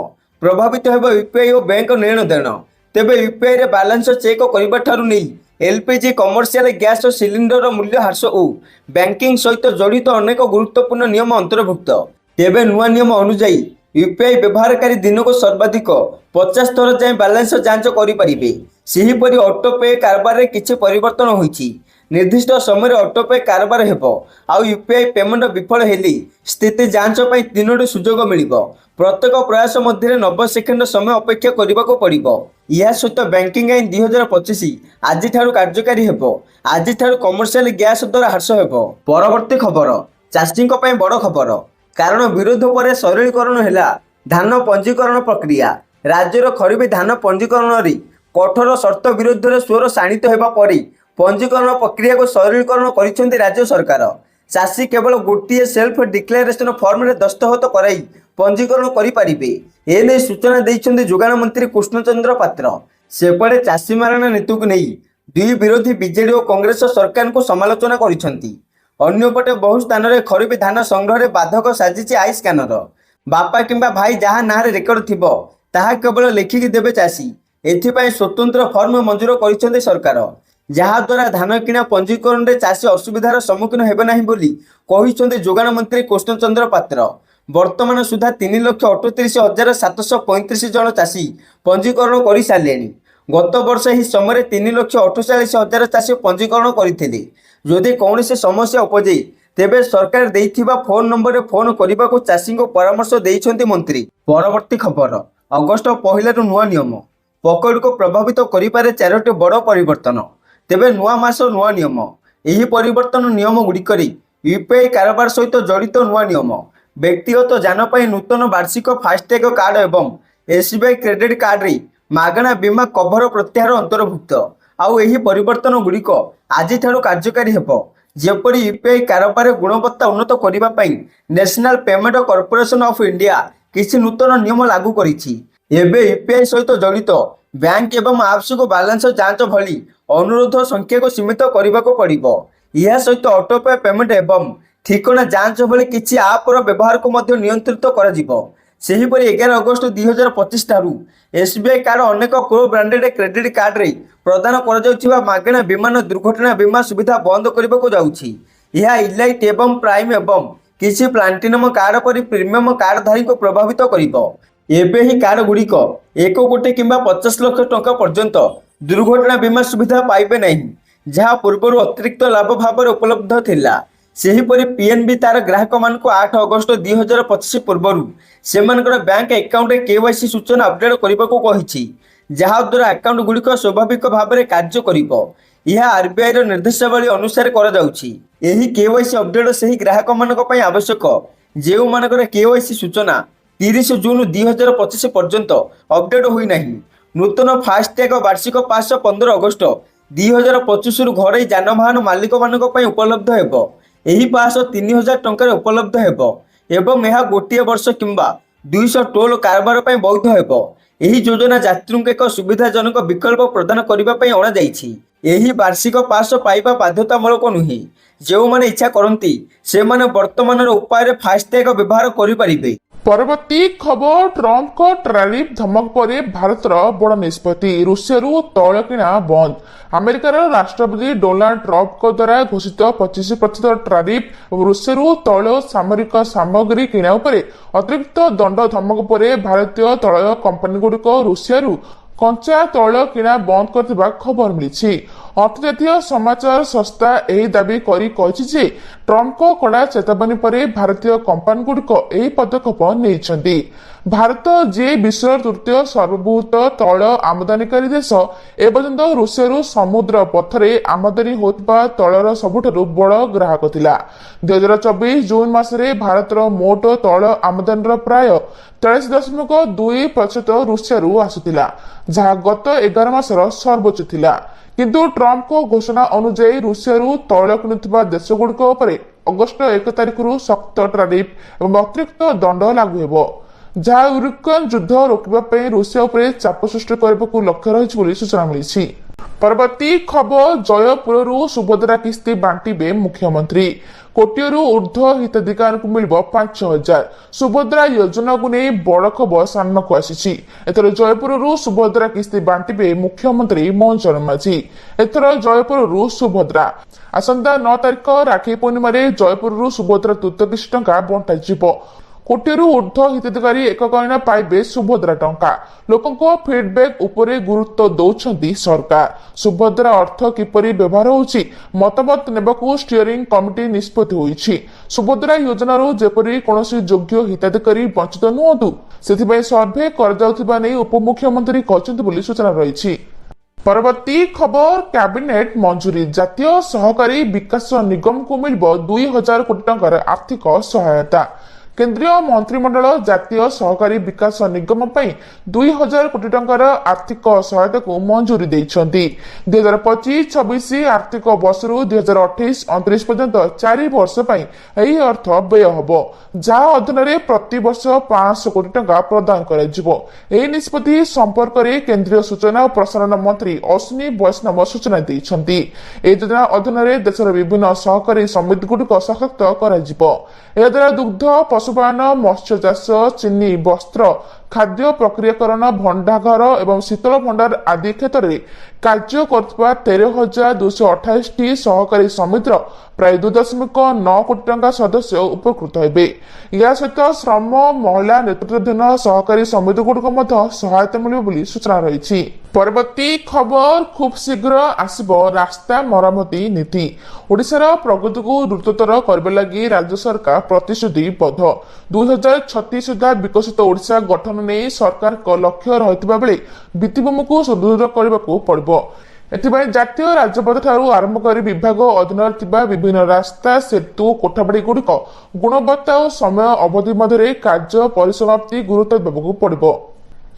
S1: ପ୍ରଭାବିତ ହେବ ୟୁପିଆଇ ଓ ବ୍ୟାଙ୍କ ନେଣଦେଣ। ତେବେ ୟୁପିଆଇରେ ବାଲାନ୍ସ ଚେକ୍ କରିବା ଠାରୁ ନେଇ ଏଲ୍ପିଜି, କମର୍ସିଆଲ ଗ୍ୟାସ୍ ଓ ସିଲିଣ୍ଡରର ମୂଲ୍ୟ ହ୍ରାସ ଓ ବ୍ୟାଙ୍କିଂ ସହିତ ଜଡ଼ିତ ଅନେକ ଗୁରୁତ୍ୱପୂର୍ଣ୍ଣ ନିୟମ ଅନ୍ତର୍ଭୁକ୍ତ। ତେବେ ନୂଆ ନିୟମ ଅନୁଯାୟୀ ୟୁପିଆଇ ବ୍ୟବହାରକାରୀ ଦିନକୁ ସର୍ବାଧିକ 50 ଥର ଯାଏଁ ବାଲାନ୍ସ ଯାଞ୍ଚ କରିପାରିବେ। ସେହିପରି ଅଟୋପେ କାରବାରରେ କିଛି ପରିବର୍ତ୍ତନ ହୋଇଛି। ନିର୍ଦ୍ଦିଷ୍ଟ ସମୟରେ ଅଟୋପେ କାରବାର ହେବ, ଆଉ ୟୁପିଆଇ ପେମେଣ୍ଟ ବିଫଳ ହେଲେ ସ୍ଥିତି ଯାଞ୍ଚ ପାଇଁ 3ଟି ସୁଯୋଗ ମିଳିବ। ପ୍ରତ୍ୟେକ ପ୍ରୟାସ ମଧ୍ୟରେ 90 ସେକେଣ୍ଡ ସମୟ ଅପେକ୍ଷା କରିବାକୁ ପଡ଼ିବ। ଏହା ସହିତ ବ୍ୟାଙ୍କିଂ ଆଇନ 2025 ଆଜିଠାରୁ କାର୍ଯ୍ୟକାରୀ ହେବ। ଆଜିଠାରୁ କମର୍ସିଆଲ ଗ୍ୟାସ୍ ଦର ହ୍ରାସ ହେବ। ପରବର୍ତ୍ତୀ ଖବର, ଚାଷୀଙ୍କ ପାଇଁ ବଡ଼ ଖବର, କାରଣ ବିରୋଧ ପରେ ସରଳୀକରଣ ହେଲା ଧାନ ପଞ୍ଜୀକରଣ ପ୍ରକ୍ରିୟା। ରାଜ୍ୟର ଖରିଫ ଧାନ ପଞ୍ଜୀକରଣରେ କଠୋର ସର୍ତ୍ତ ବିରୋଧରେ ସ୍ୱର ଶାଣିତ ହେବା ପରେ ପଞ୍ଜୀକରଣ ପ୍ରକ୍ରିୟାକୁ ସରଳୀକରଣ କରିଛନ୍ତି ରାଜ୍ୟ ସରକାର। ଚାଷୀ କେବଳ ଗୋଟିଏ ସେଲ୍ଫ ଡିକ୍ଲାରେସନ ଫର୍ମରେ ଦସ୍ତଖତ କରାଇ ପଞ୍ଜୀକରଣ କରିପାରିବେ। ଏନେଇ ସୂଚନା ଦେଇଛନ୍ତି ଯୋଗାଣ ମନ୍ତ୍ରୀ କୃଷ୍ଣଚନ୍ଦ୍ର ପାତ୍ର। ସେପଟେ ଚାଷୀ ମାରଣା ନୀତିକୁ ନେଇ ଦୁଇ ବିରୋଧୀ ବିଜେଡି ଓ କଂଗ୍ରେସ ସରକାରଙ୍କୁ ସମାଲୋଚନା କରିଛନ୍ତି। ଅନ୍ୟପଟେ ବହୁ ସ୍ଥାନରେ ଖରିଫ ଧାନ ସଂଗ୍ରହରେ ବାଧକ ସାଜିଛି ଆଇ ସ୍କାନର। ବାପା କିମ୍ବା ଭାଇ ଯାହା ନାଁରେ ରେକର୍ଡ ଥିବ ତାହା କେବଳ ଲେଖିକି ଦେବେ ଚାଷୀ। ଏଥିପାଇଁ ସ୍ୱତନ୍ତ୍ର ଫର୍ମ ମଞ୍ଜୁର କରିଛନ୍ତି ସରକାର, ଯାହାଦ୍ୱାରା ଧାନ କିଣା ପଞ୍ଜୀକରଣରେ ଚାଷୀ ଅସୁବିଧାର ସମ୍ମୁଖୀନ ହେବେ ନାହିଁ ବୋଲି କହିଛନ୍ତି ଯୋଗାଣ ମନ୍ତ୍ରୀ କୃଷ୍ଣଚନ୍ଦ୍ର ପାତ୍ର। ବର୍ତ୍ତମାନ ସୁଦ୍ଧା 3,38,735 ଜଣ ଚାଷୀ ପଞ୍ଜୀକରଣ କରିସାରିଲେଣି। ଗତ ବର୍ଷ ଏହି ସମୟରେ 3,48,000 ଚାଷୀ ପଞ୍ଜୀକରଣ କରିଥିଲେ। ଯଦି କୌଣସି ସମସ୍ୟା ଉପଜେ ତେବେ ସରକାର ଦେଇଥିବା ଫୋନ୍ ନମ୍ବରରେ ଫୋନ୍ କରିବାକୁ ଚାଷୀଙ୍କୁ ପରାମର୍ଶ ଦେଇଛନ୍ତି ମନ୍ତ୍ରୀ। ପରବର୍ତ୍ତୀ ଖବର, ଅଗଷ୍ଟ 1ରୁ ନୂଆ ନିୟମ ପକେଟକୁ ପ୍ରଭାବିତ କରିପାରେ 4ଟି ବଡ଼ ପରିବର୍ତ୍ତନ। ତେବେ ନୂଆ ମାସ ନୂଆ ନିୟମ। ଏହି ପରିବର୍ତ୍ତନ ନିୟମ ଗୁଡ଼ିକରେ ୟୁପିଆଇ କାରବାର ସହିତ ଜଡ଼ିତ ନୂଆ ନିୟମ, ବ୍ୟକ୍ତିଗତ ଯାନ ପାଇଁ ନୂତନ ବାର୍ଷିକ ଫାସ୍ଟ୍ୟାଗ କାର୍ଡ ଏବଂ ଏସ୍ବିଆଇ କ୍ରେଡିଟ୍ କାର୍ଡରେ ମାଗଣା ବୀମା କଭର ପ୍ରତ୍ୟାହାର ଅନ୍ତର୍ଭୁକ୍ତ। ଆଉ ଏହି ପରିବର୍ତ୍ତନ ଗୁଡ଼ିକ ଆଜିଠାରୁ କାର୍ଯ୍ୟକାରୀ ହେବ। ଯେପରି ୟୁପିଆଇ କାରବାରରେ ଗୁଣବତ୍ତା ଉନ୍ନତ କରିବା ପାଇଁ national payment corporation of India କିଛି ନୂତନ ନିୟମ ଲାଗୁ କରିଛି। ଏବେ ୟୁପିଆଇ ସହିତ ଜଡ଼ିତ ବ୍ୟାଙ୍କ ଏବଂ ଆପ୍ସକୁ ବାଲାନ୍ସ ଯାଞ୍ଚ ଭଳି ଅନୁରୋଧ ସଂଖ୍ୟାକୁ ସୀମିତ କରିବାକୁ ପଡ଼ିବ। ଏହା ସହିତ ଅଟୋପେ ପେମେଣ୍ଟ ଏବଂ ଠିକଣା ଯାଞ୍ଚ ଭଳି କିଛି ଆପ୍ର ବ୍ୟବହାରକୁ ମଧ୍ୟ ନିୟନ୍ତ୍ରିତ କରାଯିବ। ସେହିପରି 11 ଅଗଷ୍ଟ 2025 ଠାରୁ ଏସ୍ବିଆଇ କାର୍ଡ ଅନେକ କୋ ବ୍ରାଣ୍ଡେଡ୍ କ୍ରେଡିଟ୍ କାର୍ଡରେ ପ୍ରଦାନ କରାଯାଉଥିବା ମାଗଣା ବିମାନ ଦୁର୍ଘଟଣା ବୀମା ସୁବିଧା ବନ୍ଦ କରିବାକୁ ଯାଉଛି। ଏହା ଇଲାଇଟ୍ ଏବଂ ପ୍ରାଇମ୍ ଏବଂ କିଛି ପ୍ଲାଟିନମ୍ କାର୍ଡ ପରି ପ୍ରିମିୟମ କାର୍ଡଧାରୀଙ୍କୁ ପ୍ରଭାବିତ କରିବ। ଏବେ ଏହି କାର୍ଡ ଗୁଡ଼ିକ 1 କୋଟି କିମ୍ବା 50 ଲକ୍ଷ ଟଙ୍କା ପର୍ଯ୍ୟନ୍ତ ଦୁର୍ଘଟଣା ବୀମା ସୁବିଧା ପାଇବେ ନାହିଁ, ଯାହା ପୂର୍ବରୁ ଅତିରିକ୍ତ ଲାଭ ଭାବରେ ଉପଲବ୍ଧ ଥିଲା। ସେହିପରି ପିଏନ୍ବି ତାର ଗ୍ରାହକମାନଙ୍କୁ 8 ଅଗଷ୍ଟ 2025 ପୂର୍ବରୁ ସେମାନଙ୍କର ବ୍ୟାଙ୍କ ଆକାଉଣ୍ଟରେ କେୱାଇସି ସୂଚନା ଅପଡେଟ୍ କରିବାକୁ କହିଛି, ଯାହାଦ୍ୱାରା ଆକାଉଣ୍ଟ ଗୁଡ଼ିକ ସ୍ୱାଭାବିକ ଭାବରେ କାର୍ଯ୍ୟ କରିବ। ଏହା ଆର୍ବିଆଇର ନିର୍ଦ୍ଦେଶାବଳୀ ଅନୁସାରେ କରାଯାଉଛି। ଏହି କେୱାଇସି ଅପଡେଟ୍ ସେହି ଗ୍ରାହକମାନଙ୍କ ପାଇଁ ଆବଶ୍ୟକ ଯେଉଁମାନଙ୍କର କେୱାଇସି ସୂଚନା 30 ଜୁନ୍ 2025 ପର୍ଯ୍ୟନ୍ତ ଅପଡେଟ୍ ହୋଇନାହିଁ। ନୂତନ ଫାସ୍ଟ୍ୟାଗ ବାର୍ଷିକ ପାସ୍ 15 ଅଗଷ୍ଟ 2025ରୁ ଘରୋଇ ଯାନବାହନ ମାଲିକମାନଙ୍କ ପାଇଁ ଉପଲବ୍ଧ ହେବ। ଏହି ପାସ୍ 3,000 ଟଙ୍କାରେ ଉପଲବ୍ଧ ହେବ ଏବଂ ଏହା ଗୋଟିଏ ବର୍ଷ କିମ୍ବା 200 ଟୋଲ କାରବାର ପାଇଁ ବୈଧ ହେବ। ଏହି ଯୋଜନା ଯାତ୍ରୀଙ୍କୁ ଏକ ସୁବିଧାଜନକ ବିକଳ୍ପ ପ୍ରଦାନ କରିବା ପାଇଁ ଅଣାଯାଇଛି। ଏହି ବାର୍ଷିକ ପାସ୍ ପାଇବା ବାଧ୍ୟତାମୂଳକ ନୁହେଁ। ଯେଉଁମାନେ ଇଚ୍ଛା କରନ୍ତି ସେମାନେ ବର୍ତ୍ତମାନର ଉପାୟରେ ଫାସ୍ଟ୍ୟାଗ ବ୍ୟବହାର କରିପାରିବେ।
S2: ପରବର୍ତ୍ତୀ ଖବର, ଟ୍ରମ୍ପଙ୍କ ଟ୍ରାରିଫ୍ ଧମକ ପରେ ଭାରତର ବଡ଼ ନିଷ୍ପତ୍ତି, ରୁଷିଆରୁ ତୈଳ କିଣା ବନ୍ଦ। ଆମେରିକାର ରାଷ୍ଟ୍ରପତି ଡୋନାଲ୍ଡ ଟ୍ରମ୍ପଙ୍କ ଦ୍ୱାରା ଘୋଷିତ 25% ଟ୍ରାରିଫ୍ ରୁଷିଆରୁ ତୈଳ ଓ ସାମରିକ ସାମଗ୍ରୀ କିଣା ଉପରେ ଅତିରିକ୍ତ ଦଣ୍ଡ ଧମକ ପରେ ଭାରତୀୟ ତୈଳ କମ୍ପାନୀଗୁଡ଼ିକ ରୁଷିଆରୁ କଞ୍ଚା ତୈଳ କିଣା ବନ୍ଦ କରିଥିବା ଖବର ମିଳିଛି। ଅନ୍ତର୍ଜାତୀୟ ସମାଚାର ସଂସ୍ଥା ଏହି ଦାବି କରି କହିଛି ଯେ ଟ୍ରମ୍ପଙ୍କ କଡ଼ା ଚେତାବନୀ ପରେ ଭାରତୀୟ କମ୍ପାନୀଗୁଡ଼ିକ ଏହି ପଦକ୍ଷେପ ନେଇଛନ୍ତି। ଭାରତ ଯିଏ ବିଶ୍ୱର ତୃତୀୟ ସର୍ବବୃହତ ତୈଳ ଆମଦାନୀକାରୀ ଦେଶ, ଏପର୍ଯ୍ୟନ୍ତ ରୁଷିଆରୁ ସମୁଦ୍ର ପଥରେ ଆମଦାନୀ ହେଉଥିବା ତୈଳର ସବୁଠାରୁ ବଡ଼ ଗ୍ରାହକ ଥିଲା। 2024 ଜୁନ ମାସରେ ଭାରତର ମୋଟ ତୈଳ ଆମଦାନୀର ପ୍ରାୟ 43.2% ରୁଷିଆରୁ ଆସୁଥିଲା, ଯାହା ଗତ 11 ମାସର ସର୍ବୋଚ୍ଚ ଥିଲା। କିନ୍ତୁ ଟ୍ରମ୍ପଙ୍କ ଘୋଷଣା ଅନୁଯାୟୀ ରୁଷିଆରୁ ତୈଳ କିଣୁଥିବା ଦେଶଗୁଡ଼ିକ ଉପରେ ଅଗଷ୍ଟ 1 ତାରିଖରୁ ଶକ୍ତ ଟ୍ୟାରିଫ ଏବଂ ଅତିରିକ୍ତ ଦଣ୍ଡ ଲାଗୁ ହେବ, ଯାହା ୟୁକ୍ରେନ୍ ଯୁଦ୍ଧ ରୋକିବା ପାଇଁ ରୁଷିଆ ଉପରେ ଚାପ ସୃଷ୍ଟି କରିବାକୁ ଲକ୍ଷ୍ୟ ରହିଛି ବୋଲି ସୂଚନା ମିଳିଛି। ପରବର୍ତ୍ତୀ ଖବର, ଜୟପୁରରୁ ସୁଭଦ୍ରା କିସ୍ତି ବାଣ୍ଟିବେ ମୁଖ୍ୟମନ୍ତ୍ରୀ। କୋଟିଏରୁ ଉର୍ଦ୍ଧ୍ୱ ହିତାଧିକାରୀଙ୍କୁ ମିଳିବ 5,000। ସୁଭଦ୍ରା ଯୋଜନାକୁ ନେଇ ବଡ଼ ଖବର ସାମ୍ନାକୁ ଆସିଛି। ଏଥର ଜୟପୁରରୁ ସୁଭଦ୍ରା କିସ୍ତି ବାଣ୍ଟିବେ ମୁଖ୍ୟମନ୍ତ୍ରୀ ମଞ୍ଜୁର ମାଝୀ। ଏଥର ଜୟପୁରରୁ ସୁଭଦ୍ରା ଆସନ୍ତା 9 ତାରିଖ ରାକ୍ଷୀ ପୂର୍ଣ୍ଣିମାରେ ଜୟପୁରରୁ ସୁଭଦ୍ରା ତୃତୀୟ କିସ୍ତି ଟଙ୍କା ବଣ୍ଟାଯିବ। କୋଟିଏରୁ ଉର୍ଦ୍ଧ୍ୱ ହିତାଧିକାରୀ ଏକକାଳୀନ ପାଇବେ ସୁଭଦ୍ରା ଟଙ୍କା। ଲୋକଙ୍କ ଫିଡବ୍ୟାକ୍ ଉପରେ ଗୁରୁତ୍ୱ ଦେଉଛନ୍ତି ସରକାର। ସୁଭଦ୍ରା ଅର୍ଥ କିପରି ବ୍ୟବହାର ହେଉଛି ମତାମତ ନେବାକୁ ଷ୍ଟିଅରିଂ କମିଟି ନିଷ୍ପତ୍ତି ହୋଇଛି। ସୁଭଦ୍ରା ଯୋଜନାରୁ ଯେପରି କୌଣସି ଯୋଗ୍ୟ ହିତାଧିକାରୀ ବଞ୍ଚିତ ନୁହନ୍ତୁ, ସେଥିପାଇଁ ସର୍ଭେ କରାଯାଉଥିବା ନେଇ ଉପମୁଖ୍ୟମନ୍ତ୍ରୀ କହିଛନ୍ତି ବୋଲି ସୂଚନା ରହିଛି। ପରବର୍ତ୍ତୀ ଖବର, କ୍ୟାବିନେଟ ମଞ୍ଜୁରୀ। ଜାତୀୟ ସହକାରୀ ବିକାଶ ନିଗମକୁ ମିଳିବ 2,000 କୋଟି ଟଙ୍କାର ଆର୍ଥିକ ସହାୟତା। କେନ୍ଦ୍ରୀୟ ମନ୍ତ୍ରିମଣ୍ଡଳ ଜାତୀୟ ସହକାରୀ ବିକାଶ ନିଗମ ପାଇଁ 2,000 କୋଟି ଟଙ୍କାର ଆର୍ଥିକ ସହାୟତାକୁ ମଞ୍ଜୁରୀ ଦେଇଛନ୍ତି। 2025-26 ଆର୍ଥିକ ବର୍ଷରୁ 2028-29 ପର୍ଯ୍ୟନ୍ତ 4 ବର୍ଷ ପାଇଁ ଏହି ଅର୍ଥ ବ୍ୟୟ ହେବ, ଯାହା ଅଧୀନରେ ପ୍ରତିବର୍ଷ 500 କୋଟି ଟଙ୍କା ପ୍ରଦାନ କରାଯିବ। ଏହି ନିଷ୍ପତ୍ତି ସମ୍ପର୍କରେ କେନ୍ଦ୍ରୀୟ ସୂଚନା ଓ ପ୍ରସାରଣ ମନ୍ତ୍ରୀ ଅଶ୍ୱିନୀ ବୈଷ୍ଣବ ସୂଚନା ଦେଇଛନ୍ତି। ଏହି ଯୋଜନା ଅଧୀନରେ ଦେଶର ବିଭିନ୍ନ ସହକାରୀ ସମିତିଗୁଡ଼ିକ ସଶକ୍ତ କରାଯିବ। ଏହାଦ୍ୱାରା ଦୁଗ୍ଧ, ପଶୁପାଳନ, ମତ୍ସ୍ୟ ଚାଷ, ଚିନି, ବସ୍ତ୍ର, ଖାଦ୍ୟ ପ୍ରକ୍ରିୟାକରଣ, ଭଣ୍ଡାଘର ଏବଂ ଶୀତଳ ଭଣ୍ଡାର ଆଦି କ୍ଷେତ୍ରରେ କାର୍ଯ୍ୟ କରୁଥିବା 13,228ଟି ସହକାରୀ ସମିତିର ପ୍ରାୟ 2.9 କୋଟି ଟଙ୍କା ସଦସ୍ୟ ଉପକୃତ ହେବେ। ଏହା ସହିତ ଶ୍ରମ, ମହିଳା ନେତୃତ୍ୱାଧୀନ ସହକାରୀ ସମିତିଗୁଡ଼ିକ ମଧ୍ୟ ସହାୟତା ମିଳିବ ବୋଲି ସୂଚନା ରହିଛି। ପରବର୍ତ୍ତୀ ଖବର, ଖୁବ୍ ଶୀଘ୍ର ଆସିବ ରାସ୍ତା ମରାମତି ନୀତି। ଓଡ଼ିଶାର ପ୍ରଗତିକୁ ଦ୍ରୁତତର କରିବା ଲାଗି ରାଜ୍ୟ ସରକାର ପ୍ରତିଶ୍ରୁତିବଦ୍ଧ। 2036 ସୁଦ୍ଧା ବିକଶିତ ଓଡ଼ିଶା ଗଠନ ନେଇ ସରକାରଙ୍କ ଲକ୍ଷ୍ୟ ରହିଥିବା ବେଳେ ଭିତ୍ତିଭୂମିକୁ ସୁଦୃଢ଼ କରିବାକୁ ପଡ଼ିବ। ଏଥିପାଇଁ ଜାତୀୟ ରାଜପଥ ଠାରୁ ଆରମ୍ଭ କରି ବିଭାଗ ଅଧୀନରେ ଥିବା ବିଭିନ୍ନ ରାସ୍ତା, ସେତୁ, କୋଠାବାଡିଗୁଡ଼ିକ ଗୁଣବତ୍ତା ଓ ସମୟ ଅବଧି ମଧ୍ୟରେ କାର୍ଯ୍ୟ ପରିସମାପ୍ତି ଗୁରୁତ୍ୱ ଦେବାକୁ ପଡ଼ିବ।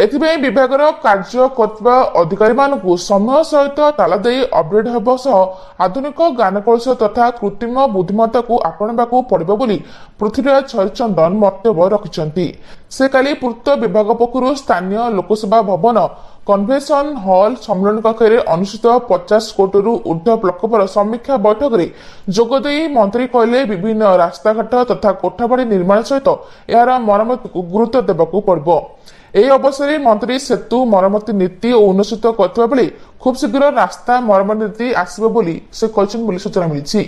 S2: ଏଥିପାଇଁ ବିଭାଗର କାର୍ଯ୍ୟ କରୁଥିବା ଅଧିକାରୀମାନଙ୍କୁ ସମୟ ସହିତ ତାଳ ଦେଇ ଅପଡେଟ୍ ହେବା ସହ ଆଧୁନିକ ଜ୍ଞାନକୌଶଳ ତଥା କୃତ୍ରିମ ବୁଦ୍ଧିମତ୍ତାକୁ ଆପଣେଇବାକୁ ପଡ଼ିବ ବୋଲି ପୃଥ୍ୱୀରାଜ ହରିଚନ୍ଦନ ମନ୍ତବ୍ୟ ରଖିଛନ୍ତି। ସେ କାଲି ପୂର୍ତ୍ତ ବିଭାଗ ପକ୍ଷରୁ ସ୍ଥାନୀୟ ଲୋକସେବା ଭବନ, କନଭେନସନ ହଲ୍, ସମ୍ମିଳନୀ କକ୍ଷରେ ଅନୁଷ୍ଠିତ 50 କୋଟିରୁ ଉର୍ଦ୍ଧ୍ୱ ପ୍ରକଳ୍ପର ସମୀକ୍ଷା ବୈଠକରେ ଯୋଗଦେଇ ମନ୍ତ୍ରୀ କହିଲେ, ବିଭିନ୍ନ ରାସ୍ତାଘାଟ ତଥା କୋଠାବାଡି ନିର୍ମାଣ ସହିତ ଏହାର ମରାମତିକୁ ଗୁରୁତ୍ୱ ଦେବାକୁ ପଡ଼ିବ। ଏହି ଅବସରରେ ମନ୍ତ୍ରୀ ସେତୁ ମରାମତି ନୀତି ଓ ଉନ୍ମୋଚିତ କରିଥିବା ବେଳେ ଖୁବ୍ ଶୀଘ୍ର ରାସ୍ତା ମରାମତି ନୀତି ଆସିବ ବୋଲି ସେ କହିଛନ୍ତି ବୋଲି ସୂଚନା ମିଳିଛି।